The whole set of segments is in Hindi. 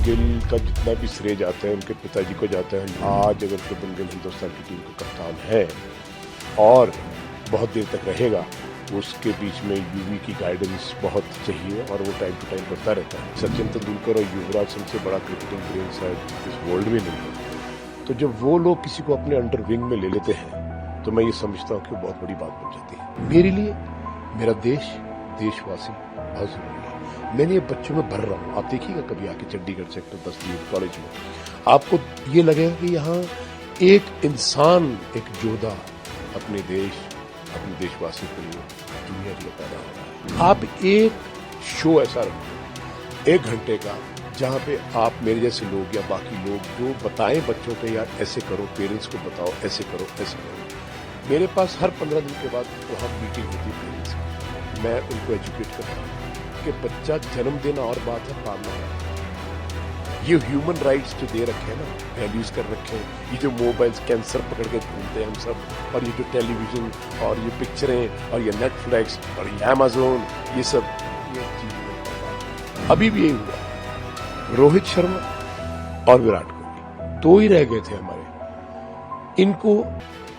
गिल का जितना भी श्रेय जाता है उनके पिताजी को जाता है। आज अगर शुभमन गिल हिंदुस्तान की टीम का कप्तान है और बहुत देर तक रहेगा, उसके बीच में यूवी की गाइडेंस बहुत चाहिए और वो टाइम टू टाइम करता रहता है। सचिन तेंदुलकर और युवराज सिंह से बड़ा क्रिकेटिंग ब्रेन शायद इस वर्ल्ड में नहीं है। तो जब वो लोग किसी को अपने अंडर विंग में ले लेते हैं तो मैं ये समझता हूँ कि बहुत बड़ी बात बन जाती है। मेरे लिए मेरा देश, देशवासी बहुत जरूरी है। मैंने ये बच्चों में भर रहा हूँ। आप देखिएगा कभी आके चंडीगढ़ सेक्टर 10 कॉलेज में, आपको ये लगेगा कि यहाँ एक इंसान, एक योद्धा अपने देश, अपने देशवासी के लिए दुनिया के लिए पैदा हो रहा है। आप एक शो ऐसा रखो 1 घंटे का, जहाँ पे आप मेरे जैसे लोग या बाकी लोग जो बताएं बच्चों को, यार ऐसे करो, पेरेंट्स को बताओ ऐसे करो ऐसे करो। मेरे पास हर 15 दिन के बाद वहाँ मीटिंग होती है पेरेंट्स की। मैं उनको एजुकेट करता हूँ कि बच्चा जन्म देना और बात है, पालना है। ये ह्यूमन राइट्स जो दे रखे हैं ना, वैल्यूज कर रखे हैं, ये जो मोबाइल्स कैंसर पकड़ के घूमते हैं हम सब, और ये जो टेलीविजन और ये पिक्चरें और ये नेटफ्लिक्स और ये अमेज़न, ये सब ये चीजें अभी भी यही हुआ। रोहित शर्मा और विराट कोहली 2 ही रह गए थे हमारे। इनको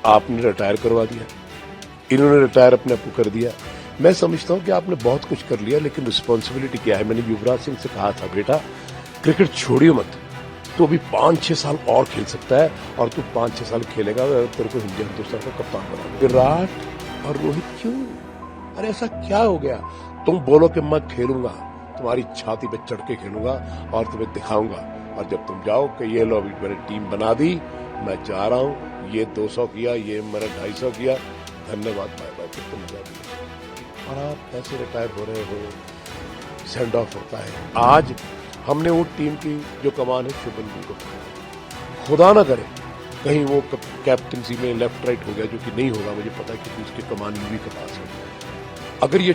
आपने रिटायर करवा दिया, इन्होंने रिटायर अपने आप को कर दिया। मैं समझता हूं कि आपने बहुत कुछ कर लिया, लेकिन रिस्पॉन्सिबिलिटी क्या है। मैंने युवराज सिंह से कहा था, बेटा क्रिकेट छोड़ियो मत, तो अभी 5-6 साल और खेल सकता है, और तू 5-6 साल खेलेगा तेरे को इंडिया हिंदुस्तान का कप्तान बना। विराट और रोहित क्यों? अरे ऐसा क्या हो गया? तुम बोलो कि मैं खेलूंगा, तुम्हारी छाती पे चढ़ के खेलूंगा और तुम्हें दिखाऊंगा, और जब तुम जाओ कि ये लो मैंने टीम बना दी, मैं जा रहा हूं, ये 200 किया, ये मेरा 250 किया, धन्यवाद, बाय बाय, फिर तुम जा दिया। और आप ऐसे रिटायर हो रहे हो, सेंड ऑफ होता है। आज हमने वो टीम की जो कमान है शुभमन गिल को, खुदा ना करे कहीं वो कैप्टनसी में लेफ्ट राइट हो गया, जो कि नहीं होगा मुझे पता है, क्योंकि उसकी कमान यूवी के पास है। अगर ये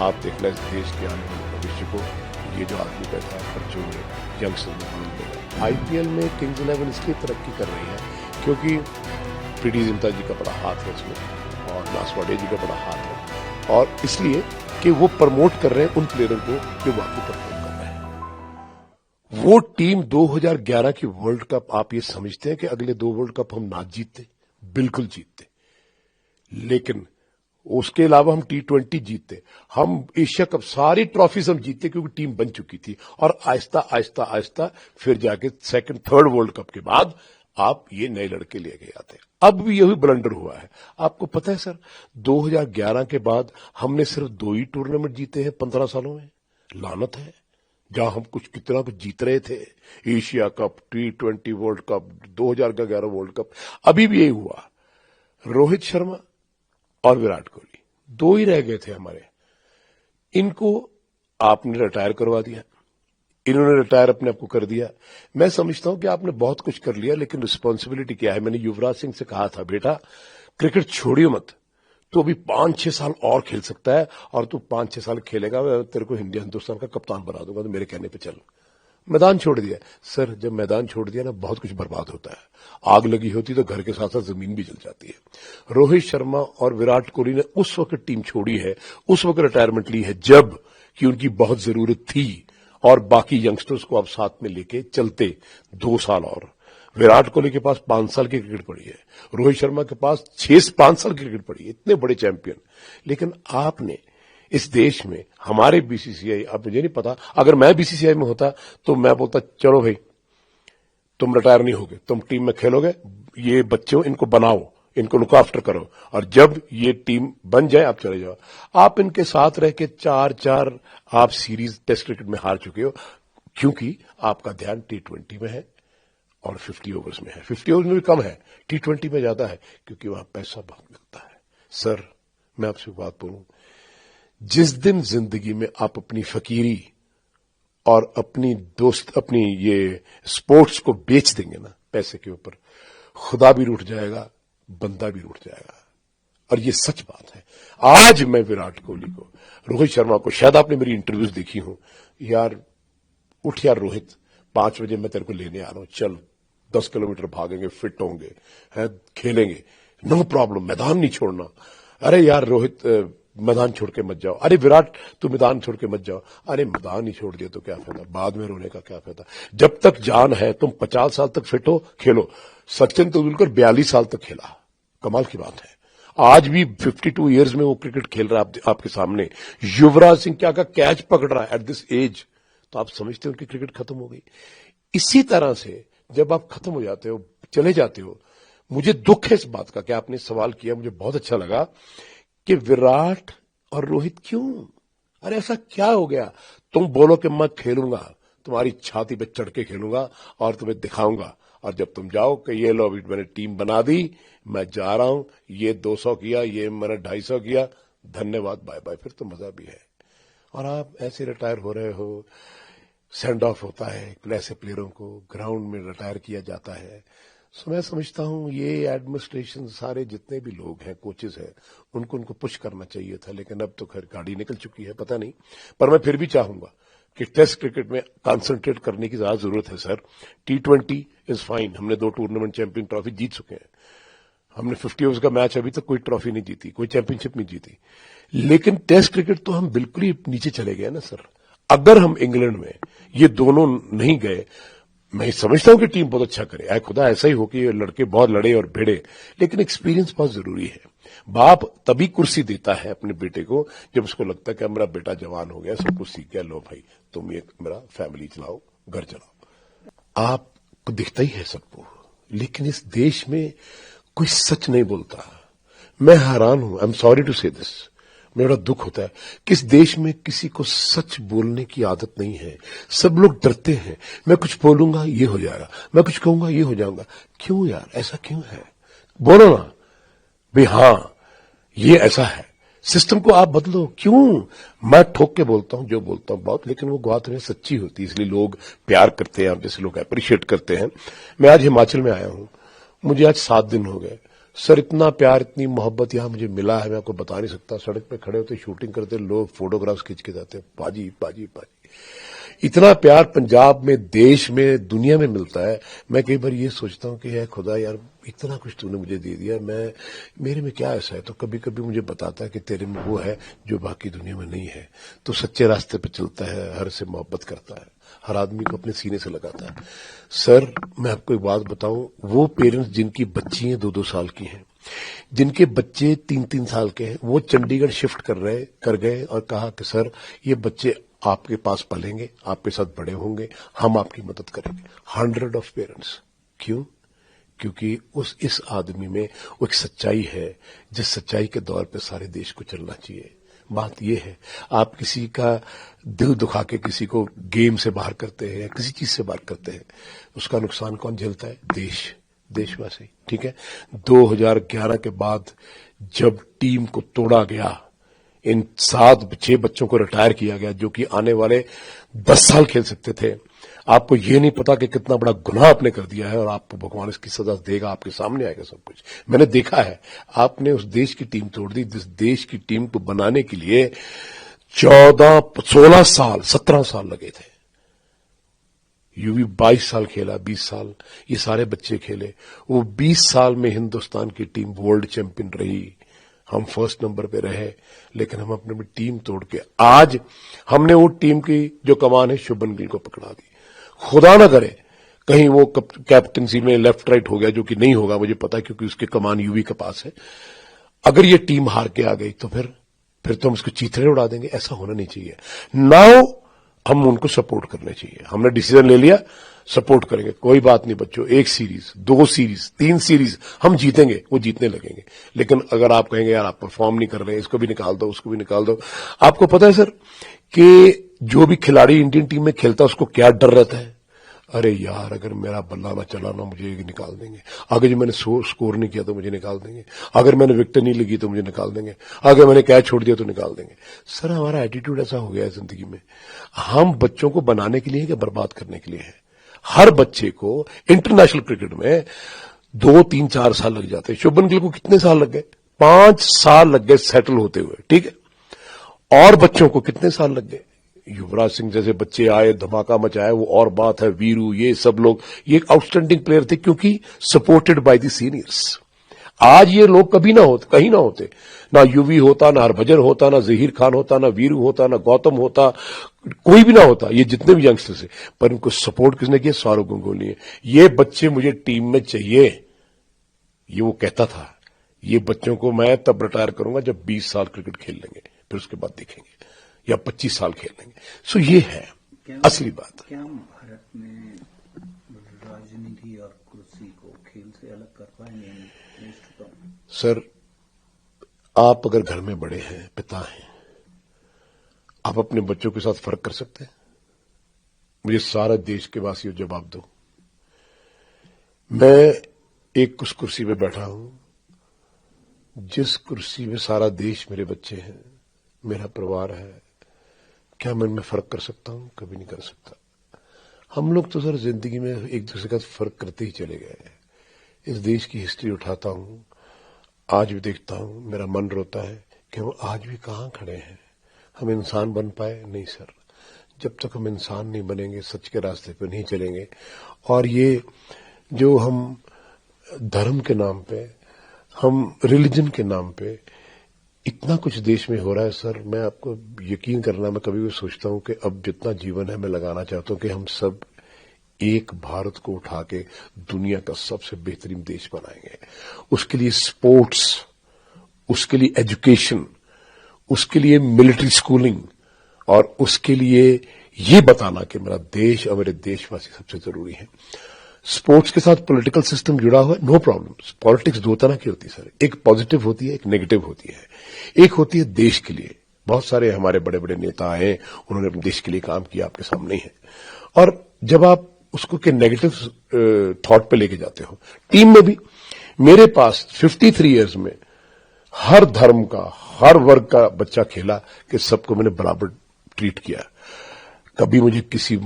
आप देखना इस देश के आने वाले भविष्य को, ये जो आदमी बैठा है बच्चों में, यंगस्टर में बदल देगा। आईपीएल में किंग्स 11 इसलिए तरक्की कर रही है क्योंकि प्रीति जिंटा जी का बड़ा हाथ है इसमें, और नासवाड़े जी का बड़ा हाथ है, और इसलिए कि वो प्रमोट कर रहे हैं उन प्लेयरों को जो वाकई परफॉर्म कर रहे हैं। वो टीम 2011 की वर्ल्ड कप, आप ये समझते हैं कि अगले 2 वर्ल्ड कप हम ना जीतते? बिल्कुल जीतते, लेकिन उसके अलावा हम T20 जीतते, हम एशिया कप, सारी ट्रॉफीज हम जीतते, क्योंकि टीम बन चुकी थी। और आहिस्ता आहिस्ता आहिस्ता फिर जाके 2nd 3rd वर्ल्ड कप के बाद आप ये नए लड़के ले गए आते। अब भी यही ब्लंडर हुआ है। आपको पता है सर, 2011 के बाद हमने सिर्फ 2 ही टूर्नामेंट जीते हैं 15 सालों में। लानत है, जहां हम कुछ कितना कुछ जीत रहे थे, Asia cup, T20 world cup, 2011 world cup. अभी भी यही हुआ। रोहित शर्मा और विराट कोहली 2 ही रह गए थे हमारे। इनको आपने रिटायर करवा दिया, इन्होंने रिटायर अपने आप को कर दिया। मैं समझता हूं कि आपने बहुत कुछ कर लिया, लेकिन रिस्पॉन्सिबिलिटी क्या है। मैंने युवराज सिंह से कहा था, बेटा क्रिकेट छोड़ियो मत, तो अभी 5-6 साल और खेल सकता है, और तू 5-6 साल खेलेगा, मैं तेरे को इंडिया हिंदुस्तान का कप्तान बना दूंगा, तो मेरे कहने पे चल। मैदान छोड़ दिया सर। जब मैदान छोड़ दिया ना, बहुत कुछ बर्बाद होता है। आग लगी होती तो घर के साथ साथ जमीन भी जल जाती है। रोहित शर्मा और विराट कोहली ने उस वक्त टीम छोड़ी है, उस वक्त रिटायरमेंट ली है जब कि उनकी बहुत जरूरत थी, और बाकी यंगस्टर्स को आप साथ में लेके चलते 2 साल और। विराट कोहली के पास 5 साल की क्रिकेट पड़ी है, रोहित शर्मा के पास 5 साल की क्रिकेट पड़ी है, इतने बड़े चैंपियन। लेकिन आपने इस देश में, हमारे बीसीसीआई, अब मुझे नहीं पता, अगर मैं बीसीसीआई में होता तो मैं बोलता, चलो भाई तुम रिटायर नहीं होगे, तुम टीम में खेलोगे, ये बच्चों इनको बनाओ, इनको लुक आफ्टर करो, और जब ये टीम बन जाए आप चले जाओ। आप इनके साथ रह के 4-4 आप सीरीज टेस्ट क्रिकेट में हार चुके हो, क्योंकि आपका ध्यान T20 में है और 50 ओवर्स में है। 50 ओवर्स में भी कम है, T20 में ज्यादा है, क्योंकि वहां पैसा बहुत मिलता है। सर मैं आपसे बात बोलूं, जिस दिन जिंदगी में आप अपनी फकीरी और अपनी ये स्पोर्ट्स को बेच देंगे ना पैसे के ऊपर, खुदा भी रूठ जाएगा, बंदा भी रूठ जाएगा। और ये सच बात है। आज मैं विराट कोहली को, रोहित शर्मा को, शायद आपने मेरी इंटरव्यूज देखी हो, यार उठ यार रोहित, 5 बजे मैं तेरे को लेने आ रहा हूं, चल 10 किलोमीटर भागेंगे, फिट होंगे, है खेलेंगे। नो प्रॉब्लम, मैदान नहीं छोड़ना। अरे यार रोहित मैदान छोड़ के मत जाओ, अरे विराट तू मैदान छोड़ के मत जाओ, अरे मैदान ही छोड़ दिया तो क्या फायदा, बाद में रोने का क्या फायदा। जब तक जान है, तुम 50 साल तक फिट हो, खेलो। सचिन तेंदुलकर 42 साल तक खेला, कमाल की बात है। आज भी 52 इयर्स में वो क्रिकेट खेल रहा है आपके सामने। युवराज सिंह क्या का कैच पकड़ रहा है एट दिस एज, तो आप समझते हो उनकी क्रिकेट खत्म हो गई। इसी तरह से जब आप खत्म हो जाते हो, चले जाते हो, मुझे दुख है इस बात का कि आपने सवाल किया, मुझे बहुत अच्छा लगा कि विराट और रोहित क्यों, अरे ऐसा क्या हो गया। तुम बोलो कि मैं खेलूंगा, तुम्हारी छाती पे चढ़ के खेलूंगा और तुम्हें दिखाऊंगा, और जब तुम जाओ कि ये लो अभी मैंने टीम बना दी, मैं जा रहा हूं, ये 200 किया, ये मैंने 250 किया, धन्यवाद बाय बाय, फिर तो मजा भी है। और आप ऐसे रिटायर हो रहे हो, सेंड ऑफ होता है ऐसे प्लेयरों को, ग्राउंड में रिटायर किया जाता है। सो मैं समझता हूं ये एडमिनिस्ट्रेशन, सारे जितने भी लोग हैं, कोचेज हैं, उनको पुश करना चाहिए था, लेकिन अब तो खैर गाड़ी निकल चुकी है, पता नहीं। पर मैं फिर भी चाहूंगा कि टेस्ट क्रिकेट में कंसंट्रेट करने की ज्यादा जरूरत है सर। T20 इज फाइन, हमने 2 टूर्नामेंट चैंपियन ट्रॉफी जीत चुके हैं, हमने 50 ओवर्स का मैच अभी तक कोई ट्रॉफी नहीं जीती, कोई चैंपियनशिप नहीं जीती, लेकिन टेस्ट क्रिकेट तो हम बिल्कुल ही नीचे चले गए ना सर। अगर हम इंग्लैंड में ये दोनों नहीं गए, मैं समझता हूं कि टीम बहुत अच्छा करे, खुदा ऐसा ही हो कि ये लड़के बहुत लड़े और भिड़े, लेकिन एक्सपीरियंस बहुत जरूरी है। बाप तभी कुर्सी देता है अपने बेटे को जब उसको लगता है कि मेरा बेटा जवान हो गया, सब कुछ सीख गया, लो भाई तुम ये मेरा फैमिली चलाओ, घर चलाओ। आपको दिखता ही है सबको, लेकिन इस देश में कोई सच नहीं बोलता। मैं हैरान हूं, आई एम सॉरी टू से दिस, मेरा दुख होता है कि इस देश में किसी को सच बोलने की आदत नहीं है। सब लोग डरते हैं, मैं कुछ बोलूंगा ये हो जाएगा, मैं कुछ कहूंगा ये हो जाऊंगा। क्यों यार, ऐसा क्यों है? बोलो ना भाई, हां ये ऐसा है, सिस्टम को आप बदलो। क्यों? मैं ठोक के बोलता हूं जो बोलता हूं बहुत, लेकिन वो बात में सच्ची होती है, इसलिए लोग प्यार करते हैं, आप जैसे लोग अप्रिशिएट करते हैं। मैं आज हिमाचल में आया हूं, मुझे आज 7 दिन हो गए सर, इतना प्यार इतनी मोहब्बत यहां मुझे मिला है, मैं आपको बता नहीं सकता। सड़क पे खड़े होते, शूटिंग करते, लोग फोटोग्राफ्स खींच के जाते, पाजी पाजी पाजी। इतना प्यार पंजाब में, देश में, दुनिया में मिलता है। मैं कई बार ये सोचता हूं कि यार खुदा, यार इतना कुछ तूने मुझे दे दिया, मेरे में क्या ऐसा है? तो कभी कभी मुझे बताता है कि तेरे में वो है जो बाकी दुनिया में नहीं है। तो सच्चे रास्ते पे चलता है, हर से मोहब्बत करता है, हर आदमी को अपने सीने से लगाता है। सर मैं आपको एक बात बताऊं, वो पेरेंट्स जिनकी बच्चियां 2-2 साल की हैं, जिनके बच्चे 3-3 साल के हैं, वो चंडीगढ़ शिफ्ट कर गए और कहा कि सर ये बच्चे आपके पास पलेंगे, आपके साथ बड़े होंगे, हम आपकी मदद करेंगे। 100 ऑफ पेरेंट्स। क्यों? क्योंकि इस आदमी में वो एक सच्चाई है, जिस सच्चाई के दौर पे सारे देश को चलना चाहिए। बात यह है, आप किसी का दिल दुखा के किसी को गेम से बाहर करते हैं या किसी चीज से बाहर करते हैं, उसका नुकसान कौन झेलता है? देशवासी। ठीक है, 2011 के बाद जब टीम को तोड़ा गया, इन 7-6 बच्चों को रिटायर किया गया जो कि आने वाले 10 साल खेल सकते थे। आपको ये नहीं पता कि कितना बड़ा गुनाह आपने कर दिया है, और आपको भगवान इसकी सजा देगा, आपके सामने आएगा सब कुछ। मैंने देखा है, आपने उस देश की टीम तोड़ दी, जिस देश की टीम को बनाने के लिए 16 साल 17 साल लगे थे। यूवी 22 साल खेला, 20 साल ये सारे बच्चे खेले। वो 20 साल में हिंदुस्तान की टीम वर्ल्ड चैंपियन रही, हम फर्स्ट नंबर पे रहे, लेकिन हम अपनी टीम तोड़ के आज हमने वो टीम की जो कमान है शुभमन गिल को पकड़ा दी। खुदा ना करे कहीं वो कैप्टनसी में लेफ्ट राइट हो गया, जो कि नहीं होगा मुझे पता है, क्योंकि उसके कमान यूवी के पास है। अगर ये टीम हार के आ गई तो फिर तो हम उसको चीथड़े उड़ा देंगे। ऐसा होना नहीं चाहिए। नाउ हम उनको सपोर्ट करने चाहिए। हमने डिसीजन ले लिया, सपोर्ट करेंगे, कोई बात नहीं बच्चों, 1 सीरीज 2 सीरीज 3 सीरीज हम जीतेंगे, वो जीतने लगेंगे। लेकिन अगर आप कहेंगे यार आप परफॉर्म नहीं कर रहे, इसको भी निकाल दो, उसको भी निकाल दो। आपको पता है सर कि जो भी खिलाड़ी इंडियन टीम में खेलता है उसको क्या डर रहता है? अरे यार अगर मेरा बल्ला ना चला ना, मुझे निकाल देंगे। अगर जो मैंने स्कोर नहीं किया तो मुझे निकाल देंगे। अगर मैंने विकेट नहीं लगी तो मुझे निकाल देंगे। अगर मैंने कैच छोड़ दिया तो निकाल देंगे। सर हमारा एटीट्यूड ऐसा हो गया है जिंदगी में। हम बच्चों को बनाने के लिए कि बर्बाद करने के लिए है? हर बच्चे को इंटरनेशनल क्रिकेट में 2, 3, 4 साल लग जाते हैं। शुभमन गिल को कितने साल लग गए? 5 साल लग गए सेटल होते हुए। ठीक है, और बच्चों को कितने साल लग गए? युवराज सिंह जैसे बच्चे आए, धमाका मचाया, वो और बात है। वीरू, ये सब लोग ये आउटस्टैंडिंग प्लेयर थे क्योंकि सपोर्टेड बाय द सीनियर्स। आज ये लोग कभी ना होते, कहीं ना होते, ना यूवी होता, ना हरभजन होता, ना जहीर खान होता, ना वीरू होता, ना गौतम होता, कोई भी ना होता, ये जितने भी यंगस्टर्स हैं, पर इनको सपोर्ट किसने किया? सौरव गंगोली ने। ये बच्चे मुझे टीम में चाहिए, ये वो कहता था। ये बच्चों को मैं तब रिटायर करूंगा जब 20 साल क्रिकेट खेल लेंगे, फिर उसके बाद देखेंगे, या 25 साल खेल लेंगे। सो ये है असली बात। क्या भारत में राजनीति और कुर्सी को खेल से अलग कर पाएंगे? सर, आप अगर घर में बड़े हैं, पिता हैं, आप अपने बच्चों के साथ फर्क कर सकते हैं? मुझे सारा देश के वासियों जवाब दो। मैं एक उस कुर्सी पे बैठा हूं जिस कुर्सी में सारा देश मेरे बच्चे हैं, मेरा परिवार है। क्या मैं इनमें फर्क कर सकता हूं? कभी नहीं कर सकता। हम लोग तो सर जिंदगी में एक दूसरे का फर्क करते ही चले गए हैं। इस देश की हिस्ट्री उठाता हूं, आज भी देखता हूं, मेरा मन रोता है कि हम आज भी कहां खड़े हैं। हम इंसान बन पाए? नहीं सर। जब तक हम इंसान नहीं बनेंगे, सच के रास्ते पर नहीं चलेंगे। और ये जो हम धर्म के नाम पे, हम रिलीजन के नाम पे इतना कुछ देश में हो रहा है सर, मैं आपको यकीन करना, मैं कभी भी सोचता हूं कि अब जितना जीवन है मैं लगाना चाहता हूं कि हम सब एक भारत को उठा के दुनिया का सबसे बेहतरीन देश बनाएंगे। उसके लिए स्पोर्ट्स, उसके लिए एजुकेशन, उसके लिए मिलिट्री स्कूलिंग, और उसके लिए ये बताना कि मेरा देश और मेरे देशवासी सबसे जरूरी है। स्पोर्ट्स के साथ पॉलिटिकल सिस्टम जुड़ा हुआ है, नो प्रॉब्लम। पॉलिटिक्स दो तरह की होती है सर, एक पॉजिटिव होती है, एक नेगेटिव होती है। एक होती है देश के लिए, बहुत सारे हमारे बड़े बड़े नेता आए, उन्होंने अपने देश के लिए काम किया, आपके सामने ही है। और जब आप उसको के नेगेटिव थॉट पे लेके जाते हो, टीम में भी मेरे पास 53 इयर्स में हर धर्म का, हर वर्ग का बच्चा खेला कि सबको मैंने बराबर ट्रीट किया। कभी मुझे किसी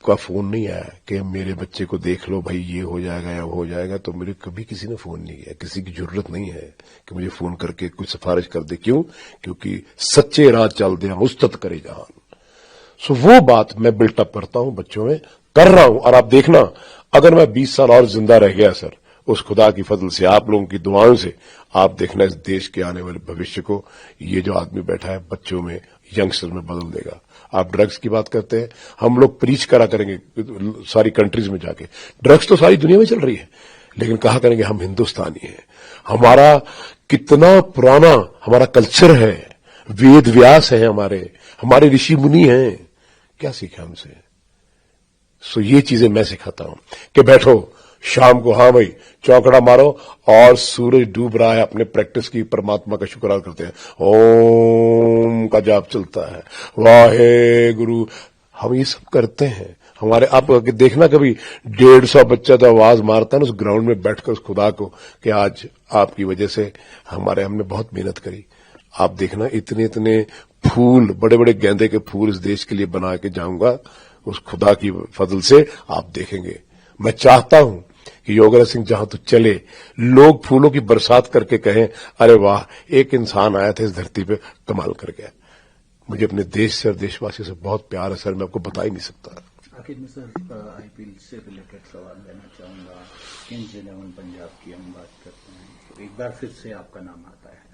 का फोन नहीं आया कि मेरे बच्चे को देख लो भाई, ये हो जाएगा या वो हो जाएगा, तो मेरे कभी किसी ने फोन नहीं किया। किसी की जरूरत नहीं है कि मुझे फोन करके कुछ सिफारिश कर दे। क्यों? क्योंकि सच्चे राह चल दे उस्तत करे जहान। सो वो बात मैं बिल्टअप करता हूं, बच्चों में कर रहा हूं। और आप देखना, अगर मैं 20 साल और जिंदा रह गया सर, उस खुदा की फजल से, आप लोगों की दुआओं से, आप देखना इस देश के आने वाले भविष्य को ये जो आदमी बैठा है बच्चों में, यंगस्टर में बदल देगा। आप ड्रग्स की बात करते हैं, हम लोग प्रीच करा करेंगे सारी कंट्रीज में जाके। ड्रग्स तो सारी दुनिया में चल रही है, लेकिन कहा करेंगे हम हिंदुस्तानी हैं। हमारा कितना पुराना हमारा कल्चर है, वेद व्यास है, हमारे ऋषि मुनि हैं, क्या सीखा हमसे? सो ये चीजें मैं सिखाता हूं कि बैठो शाम को, हाँ भाई चौकड़ा मारो, और सूरज डूब रहा है, अपने प्रैक्टिस की, परमात्मा का शुक्राना करते हैं, ओम का जाप चलता है, वाहे गुरु, हम ये सब करते हैं। हमारे आप देखना, कभी 150 बच्चा तो आवाज मारता है ना उस ग्राउंड में बैठकर उस खुदा को कि आज आपकी वजह से हमने बहुत मेहनत करी। आप देखना, इतने इतने फूल, बड़े बड़े गेंदे के फूल इस देश के लिए बना के जाऊंगा उस खुदा की फजल से, आप देखेंगे। मैं चाहता हूं कि योगेंद्र सिंह जहां तो चले, लोग फूलों की बरसात करके कहें, अरे वाह, एक इंसान आया था इस धरती पे, कमाल कर गया। मुझे अपने देश से और देशवासियों से बहुत प्यार है सर, मैं आपको बता ही नहीं सकता। आखिर में सर, आईपीएल से रिलेटेड सवाल लेना चाहूंगा। किंग्स 11 पंजाब की हम बात करते हैं, तो एक बार फिर से आपका नाम आता है।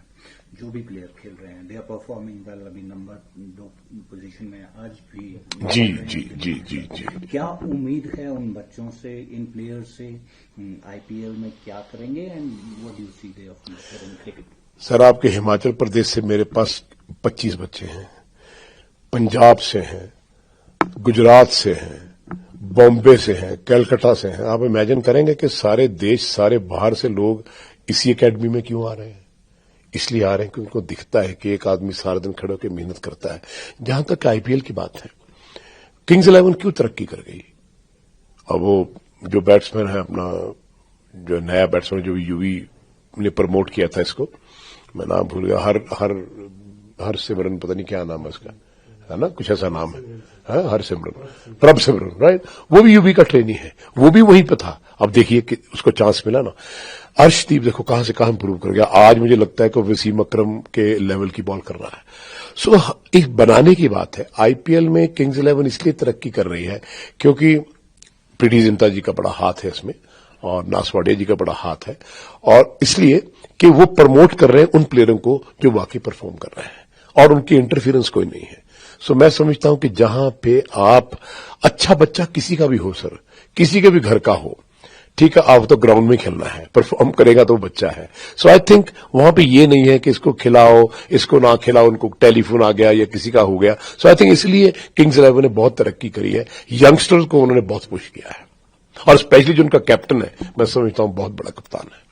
जो भी प्लेयर खेल रहे हैं, दे आर परफॉर्मिंग वेल। अभी नंबर 2 पोजीशन में आज भी जी जी जी जी जी। क्या उम्मीद है उन बच्चों से, इन प्लेयर्स से, आईपीएल में क्या करेंगे, and what do you see they of future in cricket? Sir, आपके हिमाचल प्रदेश से मेरे पास 25 बच्चे हैं, पंजाब से हैं, गुजरात से हैं, बॉम्बे से हैं, कलकत्ता से हैं। आप इमेजिन करेंगे कि सारे देश, सारे बाहर से लोग इसी एकेडमी में क्यों आ रहे हैं? इसलिए आ रहे हैं कि उनको दिखता है कि एक आदमी सारा दिन खड़े होकर मेहनत करता है। जहां तक आईपीएल की बात है, किंग्स 11 क्यों तरक्की कर गई? अब वो जो बैट्समैन है, अपना जो नया बैट्समैन जो यूवी ने प्रमोट किया था इसको, मैं नाम भूल गया, हर सिमरन, पता नहीं क्या नाम है उसका, है ना, कुछ ऐसा नाम है, हर सिमरन, प्रभ सिमरन, राइट? वो भी यूवी का ट्रेनी है, वो भी वहीं पे था। अब देखिए कि उसको चांस मिला ना। अर्शदीप देखो कहां से कहां इंप्रूव कर गया। आज मुझे लगता है कि वसीम अकरम के लेवल की बॉल कर रहा है। सो एक बनाने की बात है। आईपीएल में किंग्स 11 इसलिए तरक्की कर रही है क्योंकि प्रीति जिंटा जी का बड़ा हाथ है इसमें, और नासवाडिया जी का बड़ा हाथ है, और इसलिए कि वो प्रमोट कर रहे हैं उन प्लेयरों को जो वाकई परफॉर्म कर रहे हैं और उनकी इंटरफेरेंस कोई नहीं है। सो मैं समझता हूं कि जहां पे आप अच्छा बच्चा किसी का भी हो सर, किसी के भी घर का हो, ठीक है, आप तो ग्राउंड में खेलना है, परफॉर्म करेगा तो बच्चा है। सो आई थिंक वहां पे ये नहीं है कि इसको खिलाओ, इसको ना खिलाओ, उनको टेलीफोन आ गया या किसी का हो गया। सो आई थिंक इसलिए किंग्स 11 ने बहुत तरक्की करी है, यंगस्टर्स को उन्होंने बहुत पुश किया है और स्पेशली जो उनका कैप्टन है, मैं समझता हूं बहुत बड़ा कप्तान है।